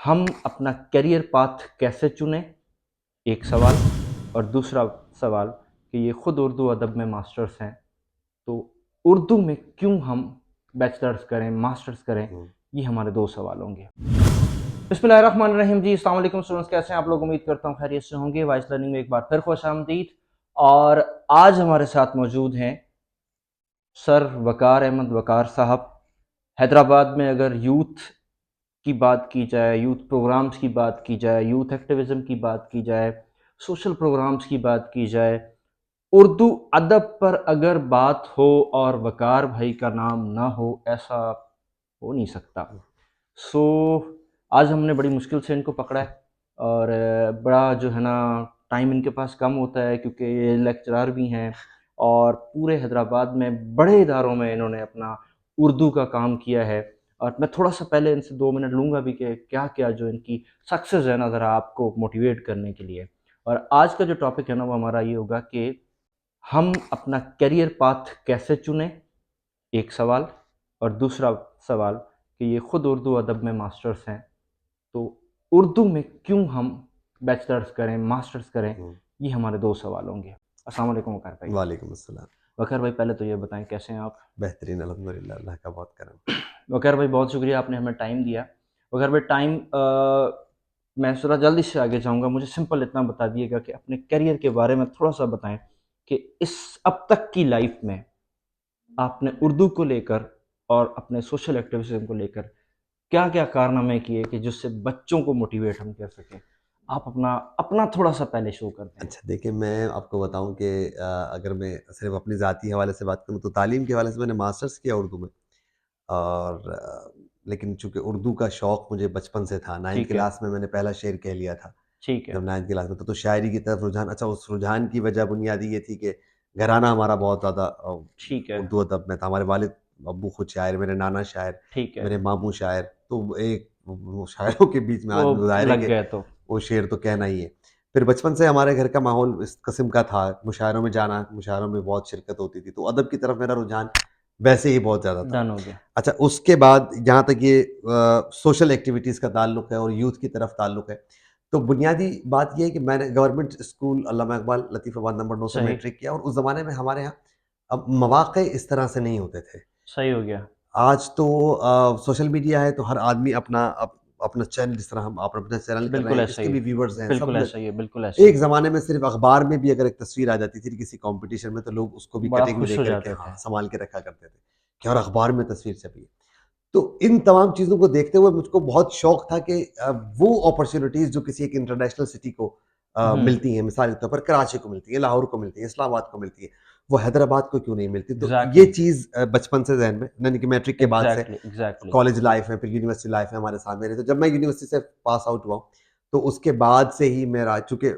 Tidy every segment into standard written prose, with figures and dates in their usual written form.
हम अपना career path कैसे चुनें, एक सवाल। और दूसरा सवाल कि ये खुद उर्दू अदब में मास्टर्स हैं, तो उर्दू में क्यों हम बैचलर्स करें, मास्टर्स करें, हुँ। ये हमारे 2 सवाल होंगे। बिस्मिल्लाहिर्रहमानिर्रहीम जी, अस्सलाम वालेकुम स्टूडेंट्स, कैसे हैं आप लोग? उम्मीद करता हूँ खैरियत से होंगे। वाइस लर्निंग में एक बार फिर खुशामदीद। और आज हमारे साथ मौजूद हैं सर वक़ार अहमद वक़ार साहब। हैदराबाद में अगर यूथ की बात की जाए, यूथ प्रोग्राम्स की बात की जाए, यूथ एक्टिविज़्म की बात की जाए, सोशल प्रोग्राम्स की बात की जाए, उर्दू अदब पर अगर बात हो और वक़ार भाई का नाम ना हो, ऐसा हो नहीं सकता। सो आज हमने बड़ी मुश्किल से इनको पकड़ा है। और बड़ा जो है ना, टाइम इनके पास कम होता है क्योंकि ये लेक्चरर भी हैं और पूरे हैदराबाद में बड़े इदारों में इन्होंने अपना उर्दू का काम किया है। और मैं थोड़ा सा पहले इनसे 2 मिनट लूँगा भी कि क्या-क्या जो इनकी सक्सेस है ना, ज़रा आपको मोटिवेट करने के लिए। और आज का जो टॉपिक है ना, वो हमारा ये होगा कि हम अपना करियर पाथ कैसे चुनें, एक सवाल। और दूसरा सवाल कि ये खुद उर्दू अदब में मास्टर्स हैं, तो उर्दू में क्यों हम बैचलर्स करें, मास्टर्स करें, हुँ। ये हमारे 2 सवाल होंगे। अस्सलाम वालेकुम वक़ार भाई। वालेकुम अस्सलाम। वक़ार भाई, पहले तो ये बताएँ कैसे हैं आप? बेहतरीन अल्हम्दुलिल्लाह, अल्लाह का बहुत करम। वक़ार भाई, बहुत शुक्रिया, आपने हमें टाइम दिया। वक़ार भाई, मैं ज़रा जल्दी से आगे जाऊँगा, मुझे सिंपल इतना बता दिएगा कि अपने करियर के बारे में थोड़ा-सा बताएँ कि इस अब तक की लाइफ़ में आपने उर्दू को लेकर और अपने सोशल एक्टिविज़्म को लेकर क्या-क्या कारनामे किए कि जिससे बच्चों को मोटिवेट हम कर सकें? आप अपना अपना थोड़ा-सा पहले शो कर दें। अच्छा देखिए, मैं आपको बताऊँ कि अगर मैं सिर्फ़ अपनी ज़ाती हवाले से बात करूँ तो तालीम के हवाले से मैंने मास्टर्स किया उर्दू में। और लेकिन चूँकि उर्दू का शौक़ मुझे बचपन से था, 9th ठीक है, क्लास में मैंने पहला शेर कह लिया था। ठीक है, जब 9th क्लास में था तो शायरी की तरफ रुझान, अच्छा उस रुझान की वजह बुनियादी ये थी कि घराना हमारा बहुत ज़्यादा ठीक है, उर्दू अदब में था। हमारे वालिद अब्बू खुद शायर, मेरे नाना शायर, ठीक है। मेरे मामू शायर। तो एक वो शायरों के बीच में वो आदमी ज़ाहिर है लग कि गए तो। वो शेर तो कहना ही है। फिर बचपन से हमारे घर का माहौल इस किस्म का था, मुशायरों में जाना, मुशायरों में बहुत शिरकत होती थी, तो अदब की तरफ मेरा रुझान वैसे ही बहुत ज़्यादा था। डन हो गया। अच्छा, उसके बाद जहाँ तक ये सोशल एक्टिविटीज़ का ताल्लुक है और यूथ की तरफ ताल्लुक है, तो बुनियादी बात ये है कि मैंने गवर्नमेंट स्कूल अल्लामा इकबाल लतीफ़ाबाद नंबर 9 से सही, मैट्रिक किया। और उस ज़माने में हमारे यहाँ अब मौक़े इस तरह से नहीं होते थे। सही हो गया। आज तो सोशल मीडिया है तो हर आदमी अपना चैनल, जिस तरह हम आप अपना चैनल कर रहे बिल्कुल हैं, ऐसा इसके ही भी है। व्यूअर्स हैं, सब बिल्कुल लोग। ऐसा ही है, बिल्कुल ऐसा ही एक है। ज़माने में सिर्फ़ अखबार में भी अगर एक तस्वीर आ जाती थी किसी कॉम्पिटिशन में, तो लोग उसको भी बड़ा कटिंग में खुश हो देकर के जाते हाँ, थे। सँभाल के रखा करते थे कि और अखबार में तस्वीर छपी है। तो इन तमाम चीज़ों को देखते हुए मुझको बहुत शौक था कि वो अपॉर्च्युनिटीज़ जो किसी एक इंटरनेशनल सिटी को हुँ, मिलती हैं, मिसाल के तौर पर कराची को मिलती है, लाहौर को मिलती है, इस्लामाबाद को मिलती है, वो हैदराबाद को क्यों नहीं मिलती? तो ये एग्ज़ैक्टली, चीज़ बचपन से ज़हन में, यानी कि मैट्रिक के बाद से एग्ज़ैक्टली, एग्ज़ैक्टली। कॉलेज लाइफ़ है, फिर यूनिवर्सिटी लाइफ़ है हमारे सामने रही। तो जब मैं यूनिवर्सिटी से पास आउट हुआ, तो उसके बाद से ही मेरा चूँकि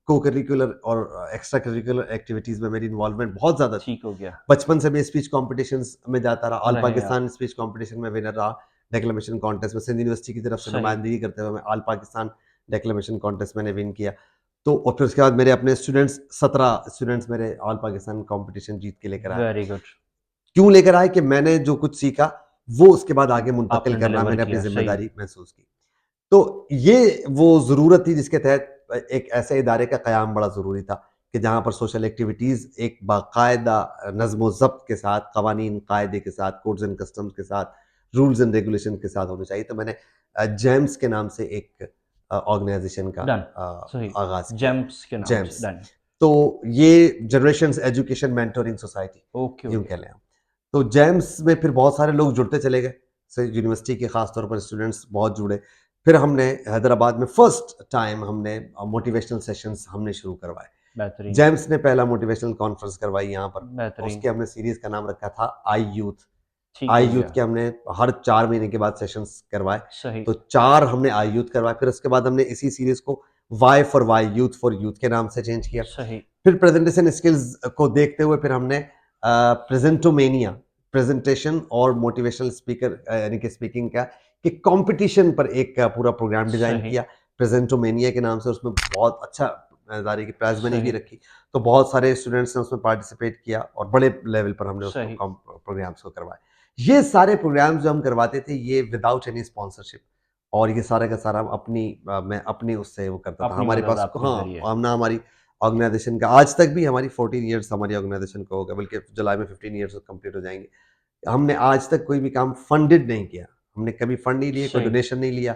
को-करिकुलर और एक्स्ट्रा करिकुलर एक्टिविटीज़ में मेरी इन्वॉल्वमेंट बहुत ज़्यादा थी। ठीक हो गया। बचपन से मैं स्पीच कॉम्पिटिशन्स में जाता रहा, ऑल रहे आप। पाकिस्तान स्पीच कॉम्पिटिशन में विनर रहा, डेक्लेमेशन कॉन्टेस्ट में सिंध यूनिवर्सिटी की तरफ से सही, नुमाइंदगी करते हुए मैं ऑल पाकिस्तान डेक्लेमेशन कॉन्टेस्ट मैंने विन किया। तो और फिर उसके बाद मेरे अपने स्टूडेंट्स 17 स्टूडेंट्स मेरे ऑल पाकिस्तान कॉम्पिटिशन जीत के लेकर आए। Very good. क्यों लेकर आए? कि मैंने जो कुछ सीखा, वो उसके बाद आगे मुंतकिल आपने करना डिलीवर मैंने अपनी किया, सही। ज़िम्मेदारी महसूस की। तो ये वो ज़रूरत थी जिसके तहत एक ऐसे इदारे का क़याम बड़ा ज़रूरी था कि जहाँ पर सोशल एक्टिविटीज़ एक बाकायदा नज़्म-ओ-ज़ब्त के साथ, कवानीन, कायदे के साथ, कोड्स एंड कस्टम्स के साथ, रूल्स एंड रेगुलेशन के साथ होनी चाहिए। तो मैंने जेम्स के नाम से एक ऑर्गनाइज़ेशन का डन, सही। आगाज़ किया। जेम्स के नाम से, जेम्स। डन। तो ये generations education mentoring society, okay हो यूँ कह गया। लें आप। तो जेम्स में फिर बहुत सारे लोग जुड़ते चले गए। से यूनिवर्सिटी के ख़ास तौर पर स्टूडेंट्स बहुत जुड़े। फिर हमने हैदराबाद में फर्स्ट टाइम हमने मोटिवेशनल सेशंस हमने शुरू करवाए। बेहतरीन, जेम्स ने पहला मोटिवेशनल कॉन्फ्रेंस करवाई यहाँ पर। बेहतरीन। उसके हमने सीरीज़ का नाम रखा था आई यूथ। ठीक आई हो यूथ गया। के हमने हर 4 महीने के बाद सेशंस करवाए। सही, तो 4 हमने आई यूथ करवाए। फिर उसके बाद हमने इसी सीरीज़ को वाई फॉर यूथ के नाम से चेंज किया। सही। फिर प्रेजेंटेशन स्किल्स को देखते हुए फिर हमने प्रेजेंटोमेनिया, प्रेजेंटेशन और मोटिवेशनल स्पीकर यानी कि स्पीकिंग का कि कंपटीशन पर एक पूरा प्रोग्राम डिज़ाइन सही, किया प्रेजेंटोमेनिया के नाम से। उसमें बहुत अच्छा इदारे की प्राइज़ मनी भी सही, रखी। तो बहुत सारे स्टूडेंट्स ने उसमें पार्टिसिपेट किया और बड़े लेवल पर हमने उसको सही। प्रोग्राम्स को करवाया। ये सारे प्रोग्राम्स जो हम करवाते थे ये विदाउट एनी स्पॉन्सरशिप, और ये सारा का सारा मैं अपनी उससे वो करता था। अपनी हमारे मदद पास आपके हाँ, जरिए। हमने हमारी ऑर्गेनाइजेशन का आज तक भी हमारी 14 इयर्स हमारी ऑर्गेनाइजेशन को हो गया, बल्कि जुलाई में 15 इयर्स कंप्लीट हो जाएंगे। हमने आज तक कोई भी काम फंडेड नहीं किया। हमने कभी फंड नहीं लिए, कोई सही। डोनेशन नहीं लिया,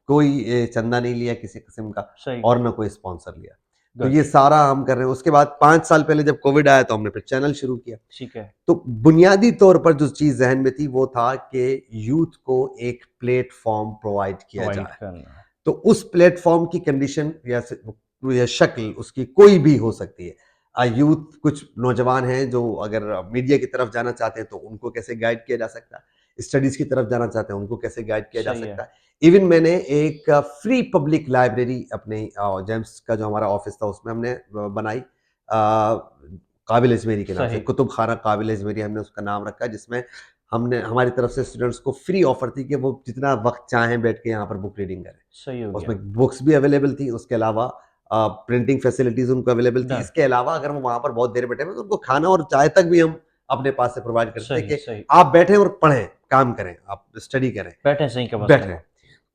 कोई चंदा नहीं लिया किसी किस्म का, सही। और ना कोई स्पॉन्सर लिया। तो गुड। ये सारा हम कर रहे हैं। उसके बाद 5 साल पहले जब कोविड आया तो हमने फिर चैनल शुरू किया। ठीक है। तो बुनियादी तौर पर जो चीज़ ज़हन में थी वो था कि यूथ को एक प्लेटफ़ॉर्म प्रोवाइड किया प्रोवाइड जाए। करना। तो उस प्लेटफ़ॉर्म की कंडीशन या शक्ल उसकी कोई भी हो सकती है। यूथ कुछ नौजवान हैं जो अगर मीडिया की तरफ जाना चाहते हैं तो उनको कैसे गाइड किया जा सकता है, स्टडीज़ की तरफ जाना चाहते हैं उनको कैसे गाइड किया जा सही है। सकता है। इवन मैंने एक फ्री पब्लिक लाइब्रेरी अपने जेम्स का जो हमारा ऑफिस था उसमें हमने बनाई, काबिल अजमेरी के नाम से, सही। कुतुब खाना काबिल अजमेरी हमने उसका नाम रखा, जिसमें हमने हमारी तरफ से स्टूडेंट्स को फ्री ऑफर थी कि वो जितना वक्त चाहें बैठ के यहाँ पर बुक रीडिंग करें। सही हो गया। उसमें बुक्स भी अवेलेबल थी, उसके अलावा प्रिंटिंग फैसिलिटीज उनको अवेलेबल थी। डन। इसके अलावा अगर वो वहाँ पर बहुत देर बैठे हुए तो उनको खाना और चाय तक भी हम अपने पास से प्रोवाइड करते हैं सही। कि सही। आप बैठें और पढ़ें, काम करें, आप स्टडी करें, बैठे सही का बैठें। मसला।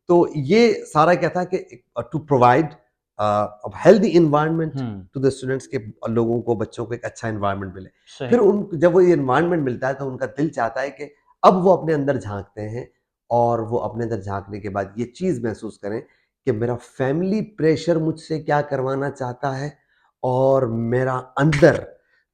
तो ये सारा क्या था कि to provide healthy environment hmm. To the students, के लोगों को, बच्चों को एक अच्छा इन्वायरमेंट मिले। फिर सही। उन जब वो ये इन्वायरमेंट मिलता है तो उनका दिल चाहता है कि अब वो अपने अंदर झांकते हैं, और वो अपने अंदर झांकने के बाद ये चीज़ महसूस करें कि मेरा फैमिली प्रेशर मुझसे क्या करवाना चाहता है, और मेरा अंदर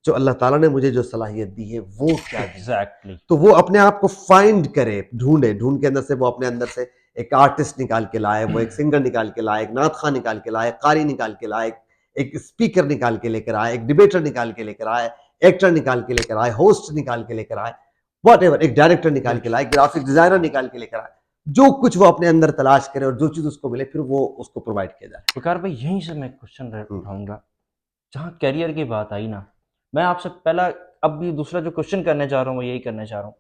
जो अल्लाह ताला ने मुझे जो सलाहियत दी है वो क्या दी है। एग्जैक्टली। तो वो अपने आप को फाइंड करे, ढूंढ के अंदर से वो अपने अंदर से एक आर्टिस्ट निकाल के लाए, वो एक सिंगर निकाल के लाए, एक नात खां निकाल के लाए, कारी निकाल के लाए, एक स्पीकर निकाल के लेकर आए, एक डिबेटर निकाल के लेकर आए, एक्टर निकाल के लेकर आए, होस्ट निकाल के लेकर आए, वॉट एवर, एक डायरेक्टर निकाल के लाए, ग्राफिक डिजाइनर निकाल के लेकर आए। जो कुछ वो अपने अंदर तलाश करे और जो चीज उसको मिले फिर वो उसको प्रोवाइड किया जाए। वकार भाई यहीं से मैं क्वेश्चन हम्म, उठाऊंगा। जहाँ करियर की बात आई ना, मैं आपसे पहला, अब भी दूसरा जो क्वेश्चन करने जा रहा हूँ वो यही करना चाह रहा हूँ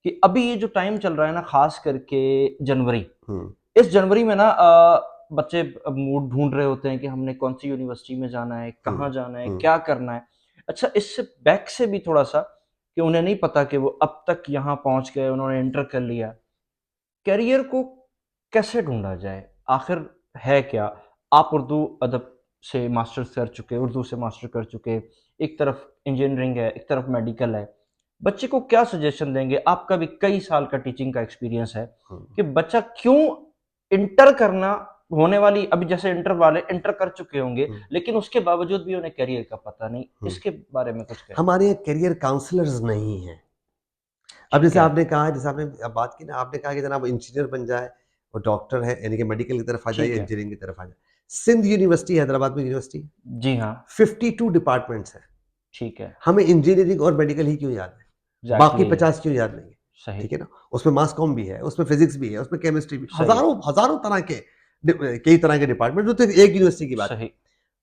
कि अभी ये जो टाइम चल रहा है ना, खास करके जनवरी, हम्म, इस जनवरी में ना बच्चे अब मूड ढूंढ रहे होते हैं कि हमने कौन सी यूनिवर्सिटी में जाना है, कहाँ जाना है, हम्म, क्या करना है। अच्छा, इससे बैक से भी थोड़ा सा कि उन्हें नहीं पता कि वो अब तक यहाँ पहुंच गए, उन्होंने इंटर कर लिया, करियर को कैसे ढूंढा जाए, आखिर है क्या। आप उर्दू अदब से मास्टर्स कर चुके, उर्दू से मास्टर कर चुके, एक तरफ इंजीनियरिंग है, एक तरफ मेडिकल है, बच्चे को क्या सजेशन देंगे। आपका भी कई साल का टीचिंग का एक्सपीरियंस है हम्म, कि बच्चा क्यों इंटर करना, होने वाली अभी जैसे इंटर वाले इंटर कर चुके होंगे हम्म, लेकिन उसके बावजूद भी उन्हें करियर का पता नहीं, हम्म। इसके बारे में कुछ कहें। हमारे यहाँ करियर काउंसलर्स नहीं है। अब ठीक जैसे है। आपने कहा, जैसे आपने अब बात की ना, आपने कहा कि जनाब इंजीनियर बन जाए, वो डॉक्टर है यानी कि मेडिकल की तरफ आ जाए या ठीक है। इंजीनियरिंग की तरफ आ जाए। सिंध यूनिवर्सिटी हैदराबाद में यूनिवर्सिटी है, जी हाँ। 52 डिपार्टमेंट्स हैं। ठीक है। हमें इंजीनियरिंग और मेडिकल ही क्यों याद है, बाकी एग्जैक्टली। 50 क्यों याद नहीं है? सही। ठीक है ना? उसमें मास कॉम भी है, उसमें फिजिक्स भी है, उसमें केमिस्ट्री भी, सही। हजारों हजारों तरह के कई तरह के डिपार्टमेंट जो तो एक यूनिवर्सिटी की बात है। सही।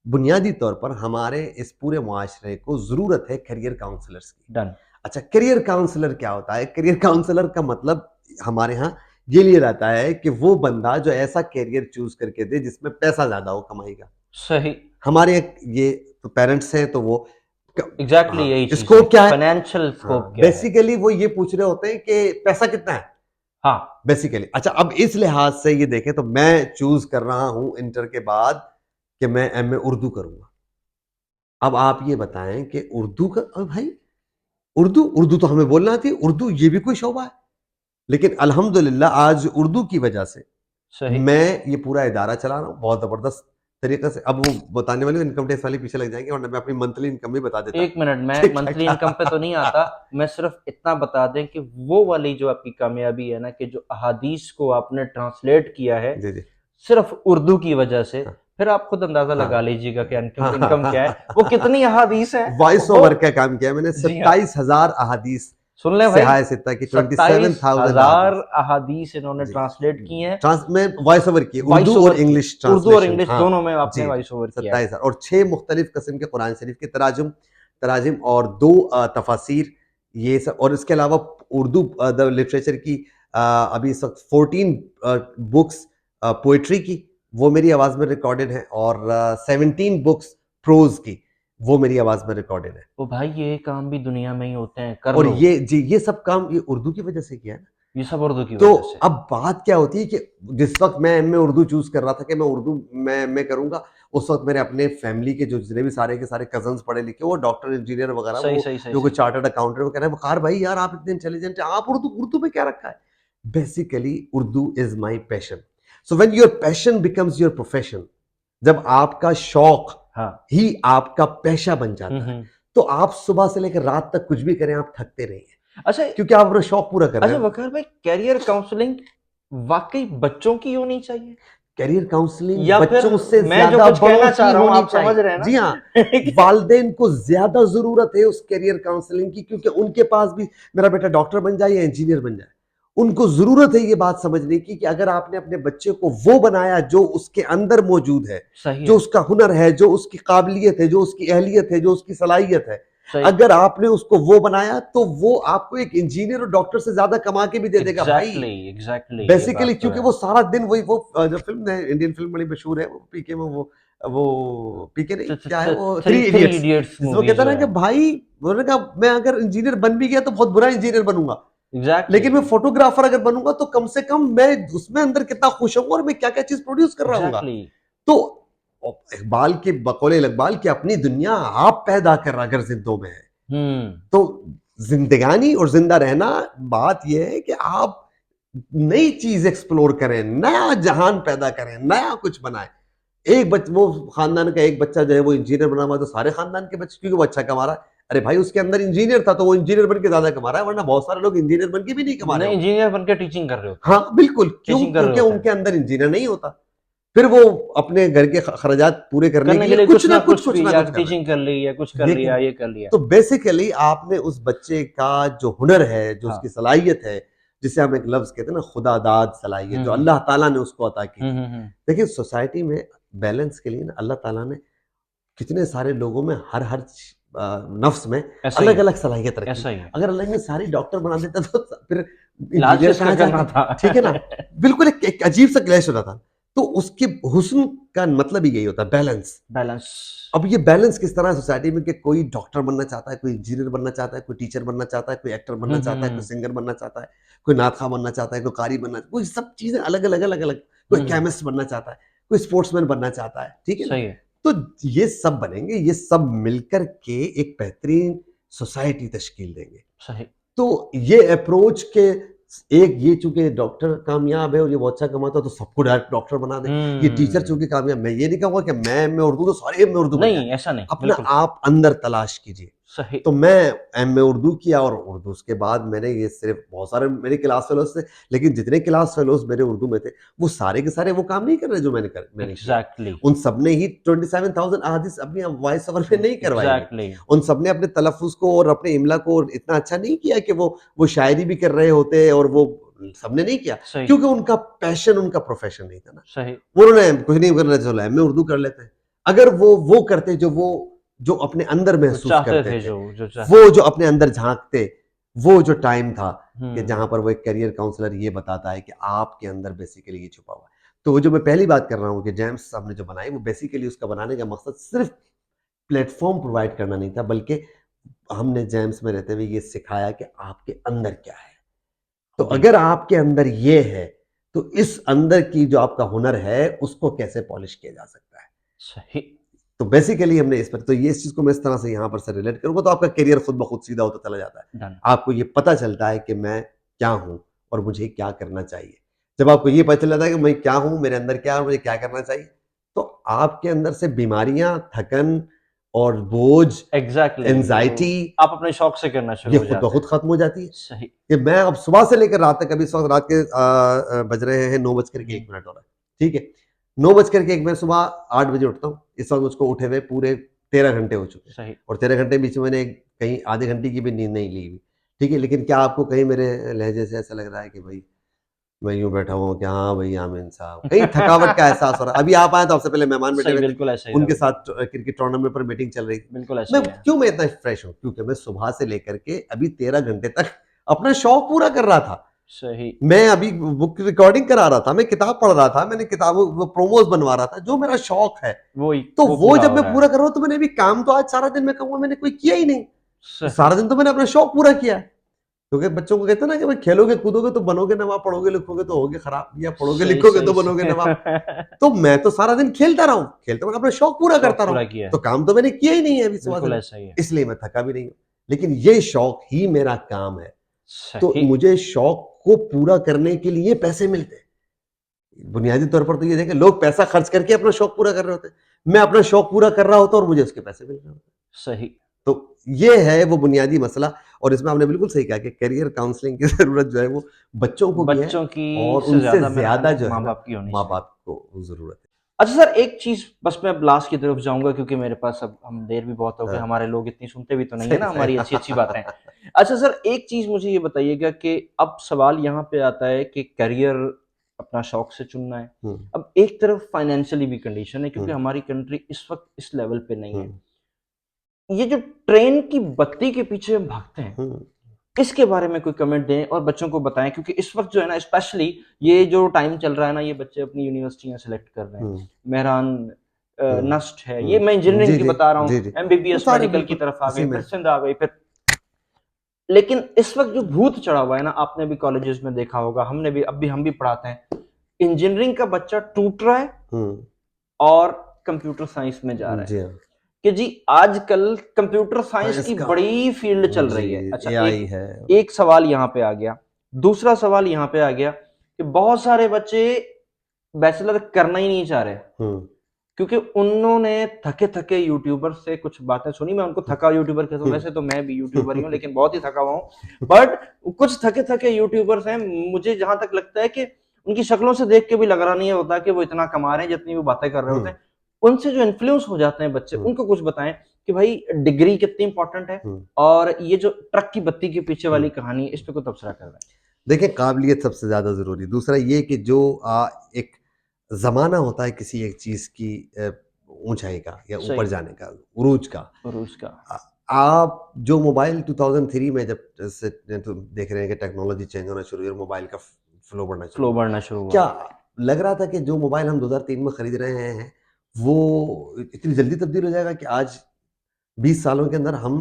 बुनियादी तौर पर हमारे इस पूरे मुआशरे को जरूरत है करियर काउंसलर्स की। डन। अच्छा, करियर काउंसलर क्या होता है? करियर काउंसलर का मतलब हमारे यहाँ ये लिया जाता है कि वो बंदा जो ऐसा करियर चूज करके दे जिसमें पैसा ज्यादा हो कमाई का। सही। हमारे ये तो पेरेंट्स हैं तो वो एग्जैक्टली हाँ, यही चीज है, स्कोप क्या है? फाइनेंशियल स्कोप हाँ, क्या है। बेसिकली वो ये पूछ रहे होते हैं कि पैसा कितना है, हाँ। बेसिकली। अच्छा, अब इस लिहाज से ये देखें तो मैं चूज कर रहा हूं इंटर के बाद कि मैं एमए उर्दू करूंगा। अब आप ये बताएं कि उर्दू का, अब भाई उर्दू उर्दू तो हमें बोलना आती है, उर्दू ये भी कोई शोबा है। लेकिन अल्हम्दुलिल्लाह आज उर्दू की वजह से सही। मैं ये पूरा इदारा चला रहा हूँ बहुत जबरदस्त तरीके से। अब वो बताने वाले इनकम टैक्स वाले पीछे लग जाएंगे, वरना मैं अपनी मंथली इनकम भी बता देता एक मिनट, मैं कि मंथली क्या इनकम पे तो नहीं आता, क्या मैं सिर्फ इतना बता दें कि वो वाली जो आपकी कामयाबी है ना, कि जो अहादीस को आपने ट्रांसलेट किया है जी जी। सिर्फ उर्दू की वजह से, हाँ फिर आप खुद अंदाजा हाँ लगा लीजिएगा कि इनकम हाँ इनकम क्या है, वो हाँ। कितनी अहादीस है वॉइस वो। ओवर का काम किया मैंने, जी हाँ। 27,000 अहादीस सुन ले भाई, सिहाय सित्ता की, 27,000 27,000 अहादीस। अहादीस इन्होंने जी, ट्रांसलेट की हैं। ट्रांस में वॉइस ओवर की, वॉइस उर्दू और ओवर की, इंग्लिश उर्दू और ट्रांसलेशन। इंग्लिश हाँ दोनों में आपने जी जी, वॉइस ओवर किया है। 27,000 और 6 मुख्तलिफ किस्म के कुरान शरीफ के तराजुम तराजिम और 2 तफासिर, ये सब। और इसके अलावा उर्दू द लिटरेचर की अभी इस वक्त 14 बुक्स पोइट्री की, वो मेरी आवाज में रिकॉर्डेड है, और 17 बुक्स प्रोज की, वो मेरी आवाज में रिकॉर्डेड है। तो भाई ये काम भी दुनिया में ही होते हैं, कर और लो। ये जी, ये सब काम ये उर्दू की वजह से किया है ना। ये सब उर्दू की तो वजह से। अब बात क्या होती है कि जिस वक्त मैं एमए उर्दू चूज कर रहा था कि मैं उर्दू मैं एमए करूंगा, उस वक्त मेरे अपने फैमिली के जो जितने भी सारे के सारे कजन्स पढ़े लिखे, वो डॉक्टर इंजीनियर वगैरह, सही वो सही सही जो कोई सही। चार्टर्ड अकाउंटेंट, वो कह रहे हैं वकार भाई यार आप इतने इंटेलिजेंट हैं, आप उर्दू उर्दू में क्या रखा है? Basically Urdu is my passion. So when your passion becomes your profession, जब आपका शौक हाँ। ही आपका पेशा बन जाता है, हम्म। तो आप सुबह से लेकर रात तक कुछ भी करें, आप थकते नहीं हैं, अच्छा क्योंकि आप अपना शौक पूरा कर रहे अच्छा हो। वकार भाई, कैरियर काउंसलिंग वाकई बच्चों की होनी चाहिए, करियर काउंसलिंग या फिर बच्चों से मैं जो ज्यादा कुछ बड़ों कहना चाह की रहा हूँ होनी आप समझ चाहिए। रहे हैं ना? जी हाँ, वालदेन को ज्यादा जरूरत है उस करियर काउंसलिंग की, क्योंकि उनके पास भी मेरा बेटा डॉक्टर बन जाए या इंजीनियर बन जाए, उनको जरूरत है ये बात समझने की कि अगर आपने अपने बच्चे को वो बनाया जो उसके अंदर मौजूद है, सही जो है। उसका हुनर है, जो उसकी काबिलियत है, जो उसकी अहलियत है, जो उसकी सलाहियत है, सही। अगर आपने उसको वो बनाया तो वो आपको एक इंजीनियर और डॉक्टर से ज्यादा कमा के भी दे देगा भाई। एग्जैक्टली एग्जैक्टली, ये बेसिकली बात तो क्योंकि है। वो सारा दिन वही वो जो फिल्म है, इंडियन फिल्म बड़ी मशहूर है, वो पीके में वो पीके नहीं क्या है, वो थ्री थ्री इडियट्स, इडियट्स जिसमें वो मूवी कहता है जो ना कि है। भाई, उन्होंने कहा मैं अगर इंजीनियर बन भी गया तो बहुत बुरा इंजीनियर बनूंगा, एग्जैक्टली लेकिन मैं फोटोग्राफर अगर बनूंगा तो कम से कम मैं उसमें अंदर कितना खुश हूँ और मैं क्या क्या चीज प्रोड्यूस कर रहा हूँ। एग्जैक्टली। तो इकबाल के बकौले इकबाल की अपनी दुनिया आप पैदा कर रहा अगर जिंदों में है, तो जिंदगानी और जिंदा रहना बात यह है कि आप नई चीज एक्सप्लोर करें, नया जहान पैदा करें, नया कुछ बनाएं। एक वो खानदान का एक बच्चा जो है वो इंजीनियर बना हुआ, तो सारे खानदान के बच्चे, क्योंकि वो अच्छा कमा रहा है, अरे भाई उसके अंदर इंजीनियर था तो वो इंजीनियर बन के ज्यादा कमा रहा है, वरना बहुत सारे लोग इंजीनियर बन के भी नहीं कमा रहे नहीं, होंगे। इंजीनियर बन के टीचिंग कर रहे होते हैं। हाँ बिल्कुल, क्यों? टीचिंग कर रहे क्योंकि होते उनके हैं। अंदर इंजीनियर नहीं होता, फिर वो अपने घर के खर्चात पूरे करने के करने के लिए लिए कुछ कुछ ना ना कुछ कुछ कुछ भी, ना या कुछ कर रहे टीचिंग कर ली या कुछ कर हैं, लिया, लेकिन ये कर लिया। तो बेसिकली आपने उस बच्चे का जो हुनर है, जो हाँ। उसकी सलाहियत है, जिसे हम एक लफ्ज कहते हैं ना खुदादाद सलाहियत, जो हम्म अल्लाह ताला ने उसको अता की हम्म थी। हम्म हम्म। देखिए सोसाइटी में बैलेंस के लिए ना अल्लाह ताला ने कितने सारे लोगों में हर हर नफ्स में ऐसा ही अलग है। अलग सलाहियत रखी। ऐसा ही है। अगर अल्लाह ने सारी डॉक्टर बना देता तो फिर इलाज इंजीनियर किसका कहाँ करना जाते? था? ठीक है ना? बिल्कुल एक अजीब सा क्लैश हो रहा था। तो उसके हुस्न का मतलब ही यही होता है, बैलेंस। बैलेंस। अब ये बैलेंस किस तरह है सोसाइटी में कि कोई डॉक्टर बनना चाहता है, कोई इंजीनियर बनना चाहता है, कोई टीचर बनना चाहता है, कोई एक्टर बनना चाहता है, कोई हम्म। सिंगर बनना चाहता है, कोई नातखा बनना चाहता है, कोई कारी बनना, कोई सब चीजें अलग अलग अलग अलग, कोई हम्म। केमिस्ट बनना चाहता है, कोई स्पोर्ट्समैन बनना चाहता है, ठीक है ना? सही है। तो ये सब बनेंगे, ये सब मिलकर के एक बेहतरीन सोसाइटी तश्कील देंगे। सही। तो ये अप्रोच के एक ये चूंकि डॉक्टर कामयाब है और ये बहुत अच्छा कमाता है तो सबको डायरेक्ट डॉक्टर बना दे, ये टीचर हम्म। चूंकि कामयाब, मैं ये नहीं कहूंगा कि मैं उर्दू तो सारे में उर्दू बन जाए, नहीं, ऐसा नहीं, अपना बिल्कुल। आप अंदर तलाश कीजिए। सही। तो मैं एमए उर्दू किया और उर्दू उसके बाद मैंने ये सिर्फ बहुत सारे मेरे क्लास फेलोज थे, लेकिन जितने क्लास फेलोज मेरे उर्दू में थे वो सारे के सारे वो काम नहीं कर रहे जो मैंने किया। एग्जैक्टली उन सब ने ही 27,000 अहादीस अपनी वॉइस ओवर में नहीं करवाई है। एग्जैक्टली। उन सब ने अपने तलफ़ुज़ को और अपने इमला को इतना अच्छा नहीं किया कि वो शायरी भी कर रहे होते, और वो सबने नहीं किया, सही क्योंकि उनका पैशन उनका प्रोफेशन नहीं था ना। सही। उन्होंने कुछ नहीं करना, चलो एमए उर्दू कर लेते हैं। अगर वो करते जो अपने अंदर जो महसूस चाहते करते थे, थे, जो चाहते वो थे। जो अपने अंदर झांकते, वो जो टाइम था कि हम्म। जहां पर वो एक करियर काउंसलर ये बताता है कि आपके अंदर बेसिकली ये छुपा हुआ है। तो वो जो मैं पहली बात कर रहा हूँ कि जेम्स साहब ने जो बनाई, वो बेसिकली उसका बनाने का मकसद सिर्फ प्लेटफॉर्म प्रोवाइड करना नहीं था, बल्कि हमने जेम्स में रहते हुए ये सिखाया कि आपके अंदर क्या है। तो बिल्कुल। अगर आपके अंदर ये है, तो इस अंदर की जो आपका हुनर है उसको कैसे पॉलिश किया जा सकता है। सही। तो बेसिकली हमने इस पर, तो ये इस चीज को मैं इस तरह से यहां पर से रिलेट करूंगा, तो आपका करियर खुद ब खुद सीधा होता चला जाता है। डन। आपको ये पता चलता है कि मैं क्या हूं और मुझे क्या करना चाहिए। जब आपको ये पता चल जाता है कि मैं क्या हूं, मेरे अंदर क्या है और मुझे क्या करना चाहिए, तो आपके अंदर से बीमारियां, थकन और बोझ, एग्जैक्टली। एंजाइटी, आप अपने शौक से करना शुरू ये हो खुद ब जाते खुद हैं। खत्म हो जाती है। सही। कि मैं अब सुबह से लेकर रात तक, अभी इस वक्त रात के बज रहे हैं 9:01 हो रहा है, ठीक है, 9:01 सुबह 8 बजे उठता हूँ। इस वक्त मुझको उठे हुए पूरे 13 घंटे हो चुके हैं, सही। और 13 घंटे बीच में मैंने कहीं आधे घंटे की भी नींद नहीं ली हुई, ठीक है। लेकिन क्या आपको कहीं मेरे लहजे से ऐसा लग रहा है कि भाई मैं यूं बैठा हुआ हूँ कि हाँ भाई आमीन साहब, कहीं थकावट का एहसास हो रहा है? अभी आप आए तो आपसे पहले मेहमान बैठे सही, हुए थे, बिल्कुल ऐसा ही था, उनके बिल्कुल। साथ क्रिकेट टूर्नामेंट पर मीटिंग चल रही थी। बिल्कुल ऐसा ही है। मैं इतना फ्रेश हूँ क्योंकि मैं सुबह से लेकर के अभी 13 घंटे तक अपना शौक पूरा कर रहा था। सही। मैं अभी बुक रिकॉर्डिंग करा रहा था, मैं किताब पढ़ रहा था, मैंने किताबों वो प्रोमोज बनवा रहा था, जो मेरा शौक है। तो वो वो पूरा जब हो मैं रहा पूरा है। कर रहा हूँ तो मैंने अभी काम तो आज सारा दिन मैं कहूँगा मैंने कोई किया ही नहीं। तो सही। सारा दिन तो मैंने अपना शौक पूरा किया है। क्योंकि बच्चों को कहते हैं ना कि भाई खेलोगे कूदोगे तो बनोगे नवाब, पढ़ोगे लिखोगे तो होगे खराब, या पढ़ोगे सही लिखोगे सही तो बनोगे नवाब। सही तो मैं तो सारा दिन खेलता रहा हूँ, खेलता मतलब अपना शौक पूरा शौक करता रहा पूरा हूँ, किया तो है, काम तो मैंने किया ही नहीं है अभी सुबह से बिल्कुल लेकर, ऐसा ही है, इसलिए मैं थका भी नहीं हूँ। लेकिन ये शौक ही मेरा काम है, तो सही, मुझे शौक को पूरा करने के लिए पैसे मिलते हैं। बुनियादी तौर पर तो ये देखें, लोग पैसा खर्च करके अपना शौक पूरा कर रहे होते हैं, मैं अपना शौक पूरा कर रहा होता और मुझे उसके पैसे मिल रहे होते हैं। सही। तो ये है वो बुनियादी मसला, और इसमें आपने बिल्कुल सही कहा कि करियर काउंसलिंग की ज़रूरत जो है वो बच्चों को भी है, बच्चों की और से उनसे ज़्यादा मेरा ख़्याल ज़्यादा है जो है ना माँ-बाप की होनी चाहिए। माँ-बाप को ज़रूरत है। अच्छा सर, एक चीज़ बस मैं अब लास्ट की तरफ जाऊँगा क्योंकि मेरे पास अब हम देर भी बहुत हो गए, हाँ, हमारे लोग इतनी सुनते भी तो नहीं है सही ना सही हमारी अच्छी-अच्छी बातें। अच्छा सर, एक चीज़ मुझे ये बताइएगा कि अब सवाल यहाँ पे आता है कि करियर अपना शौक से चुनना है। हुँ, अब एक तरफ फाइनेंशियली भी कंडीशन है क्योंकि हुँ, हमारी कंट्री इस वक़्त इस लेवल पे नहीं हुँ, है। ये जो ट्रेन की बत्ती के पीछे हम भागते हैं, हुँ, इसके बारे में कोई कमेंट दें और बच्चों को बताएँ क्योंकि इस वक़्त जो है ना स्पेशली ये जो टाइम चल रहा है ना, ये बच्चे अपनी यूनिवर्सिटियाँ सेलेक्ट कर रहे हैं। हुँ, मेहरान हुँ, नस्ट है, ये हुँ, मैं इंजीनियरिंग जी, की जी, बता रहा हूँ, जी, जी। वो एमबीबीएस सारे मेडिकल की बिल्कुल तरफ आ उसी गए, में फिर हैं। सिंध आ गई, फिर लेकिन इस वक़्त जो भूत चढ़ा हुआ है ना, आपने भी कॉलेजेस में देखा होगा, हमने भी अब भी हम भी पढ़ाते हैं। इंजीनियरिंग का बच्चा टूट रहा है हुँ, और कंप्यूटर साइंस में जा रहा है। जी हाँ। कि जी आजकल कंप्यूटर हाँ, साइंस की इसका बड़ी फील्ड चल जी, रही है। अच्छा एआई एक है। एक सवाल यहाँ पे आ गया। दूसरा सवाल यहाँ पे आ गया कि बहुत सारे बच्चे बैचलर करना ही नहीं चाह रहे हुँ, क्योंकि उन्होंने थके-थके यूट्यूबर से कुछ बातें सुनी। मैं उनको थका यूट्यूबर कहता हूँ, हुँ, वैसे तो मैं भी यूट्यूबर ही हूँ हुँ, लेकिन बहुत ही थका हुआ हूँ। बट कुछ थके-थके यूट्यूबर्स हैं, मुझे जहाँ तक लगता है कि उनकी शक्लों से देख के भी लग रहा नहीं होता कि वो इतना कमा रहे हैं जितनी वो बातें कर रहे हुँ, होते हैं। उनसे जो इन्फ्लुएंस हो जाते हैं बच्चे, हुँ, उनको कुछ बताएँ कि भाई डिग्री कितनी इम्पोर्टेंट है हुँ, और ये जो ट्रक की बत्ती के पीछे हुँ। वाली कहानी है, इस पे कोई तबसरा कर रहा है। देखिए, काबिलियत सबसे ज़्यादा ज़रूरी। दूसरा ये कि जो एक ज़माना होता है किसी एक चीज़ की ऊँचाई का या ऊपर सही, जाने का, उरूज का। और उसका अ, आप जो मोबाइल 2003 में जब से तो देख रहे हैं कि टेक्नोलॉजी चेंज होना शुरू हुई और मोबाइल का फ्लो बढ़ना शुरू फ्लो हुआ। बढ़ना शुरू हुआ। क्या लग रहा था कि जो मोबाइल हम 2003 में खरीद रहे हैं, वो इतनी जल्दी तब्दील हो जाएगा कि आज 20 सालों के अंदर हम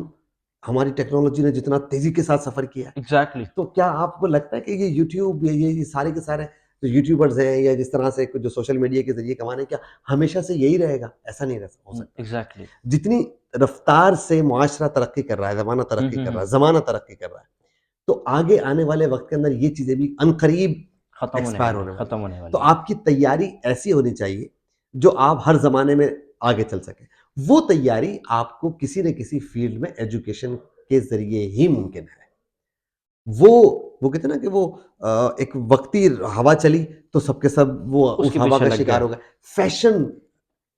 हमारी टेक्नोलॉजी ने जितना तेज़ी के साथ सफ़र किया है, एग्ज़ैक्टली। तो क्या आपको लगता है कि ये यूट्यूब या ये सारे के सारे जो यूट्यूबर्स हैं या जिस तरह से जो सोशल मीडिया के ज़रिए कमाने, क्या हमेशा से यही रहेगा? ऐसा नहीं रह हो सकता। एग्ज़ैक्टली। जितनी रफ़्तार से मुआशरा तरक्की कर रहा है, हुँ, हुँ, हुँ। ज़माना तरक्की कर रहा है, तो आगे आने वाले वक़्त के अंदर ये चीज़ें भी अनक़रीब खत्म होने एक्सपायर वाली है, होने वाली खत्म हैं। होने तो वाली है। आपकी तैयारी ऐसी होनी चाहिए, जो आप हर ज़माने में आगे चल सकें। वो तैयारी आपको किसी न किसी फ़ील्ड में एजुकेशन के ज़रिए ही मुमकिन है। वो वो कहते हैं ना कि वो एक वक़्ती हवा चली तो सब के सब वो उस उसके हवा पीछे का लग शिकार गए। हो गए। फ़ैशन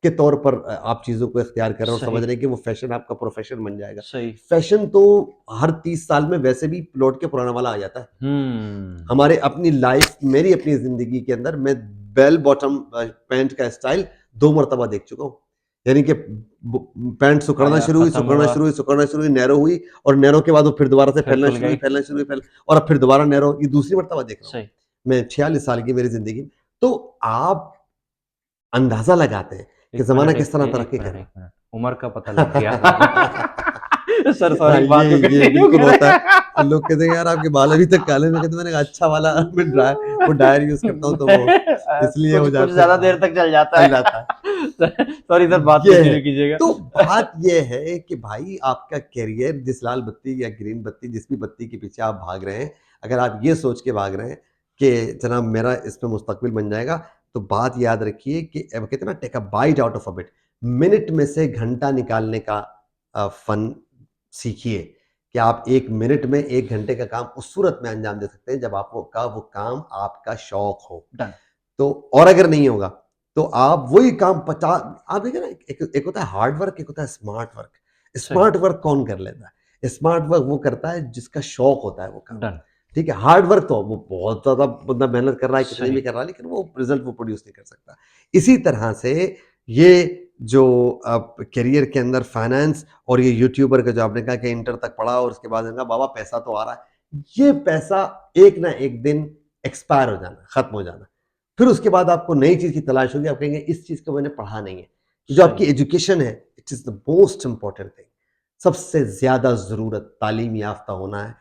के तौर पर आप चीज़ों को इख्तियार कर रहे हैं और समझ सही, रहे हैं कि वो फ़ैशन आपका प्रोफ़ेशन बन जाएगा। सही। फ़ैशन तो हर 30 साल में वैसे भी लौट के पुराना वाला आ जाता है। हुँ। हमारे अपनी लाइफ़ मेरी अपनी ज़िंदगी के अंदर मैं बेल बॉटम पैंट का स्टाइल 2 मर्तबा देख चुका हूँ। यानी कि ब पैंट आया, खत्म हुआ, सिकुड़ना शुरू हुई, नैरो हुई और नैरो के बाद वो फिर दोबारा से फिर खुल गई। फैलना शुरू हुई, और अब फिर दोबारा नैरो, ये दूसरी मर्तबा देख रहा हूँ सही। मैं। 46 साल की मेरी ज़िंदगी में। तो आप अंदाज़ा लगाते हैं कि 1 ज़माना मिनट, किस तरह एक तरक्की कर मिनट, रहा 1 मिनट। उम्र का पता लग गया। है। सर हाँ, सॉरी बात को ये कंटिन्यू बिल्कुल होता है। तो करें। लोग कहते हैं यार आपके बाल अभी तक काले, मैं कहता मैंने कहा अच्छा वाला मैं ड्रायर यूज़ करता हूँ तो वो इसलिए हो कुछ कुछ जाते ज़्यादा हैं, देर तक चल जाता चल है। जाता है। सॉरी सर बात ये है। कंटिन्यू कीजिएगा। तो बात ये है कि भाई आपका करियर जिस लाल बत्ती या ग्रीन बत्ती जिस भी बत्ती के पीछे आप भाग रहे हैं, अगर आप ये सोच के भाग रहे हैं कि जनाब मेरा इसमें मुस्तकबिल बन जाएगा, तो बात याद रखिए कि कहते हैं ना take a bite out of a bit. Minute में से घंटा निकालने का फन सीखिए कि आप 1 मिनट में 1 घंटे का काम उस सूरत में अंजाम दे सकते हैं जब आपको का वो काम आपका शौक हो। डन। तो और अगर नहीं होगा, तो आप वही काम पचा आप देखिए ना, एक होता है हार्ड वर्क, एक होता है स्मार्ट वर्क। सही। स्मार्ट वर्क कौन कर लेता है? स्मार्ट वर्क वो करता है जिसका शौक होता है वो काम। डन। ठीक है? हार्ड वर्क तो वो बहुत ज़्यादा बंदा मेहनत कर रहा है, कितनी सही। भी कर रहा है, लेकिन वो रिज़ल्ट वो प्रोड्यूस नहीं कर सकता। इसी तरह से ये जो करियर के अंदर फाइनेंस और ये यूट्यूबर का जो आपने कहा कि इंटर तक पढ़ा और उसके बाद कहा बाबा पैसा तो आ रहा है। ये पैसा एक ना एक दिन एक्सपायर हो जाना, खत्म हो जाना। फिर उसके बाद आपको नई चीज़ की तलाश होगी, आप कहेंगे इस चीज़ को मैंने पढ़ा नहीं है। जो आपकी सही। एजुकेशन है, it is the most important thing. सबसे ज़्यादा ज़रूरत तालीम याफ़्ता होना है।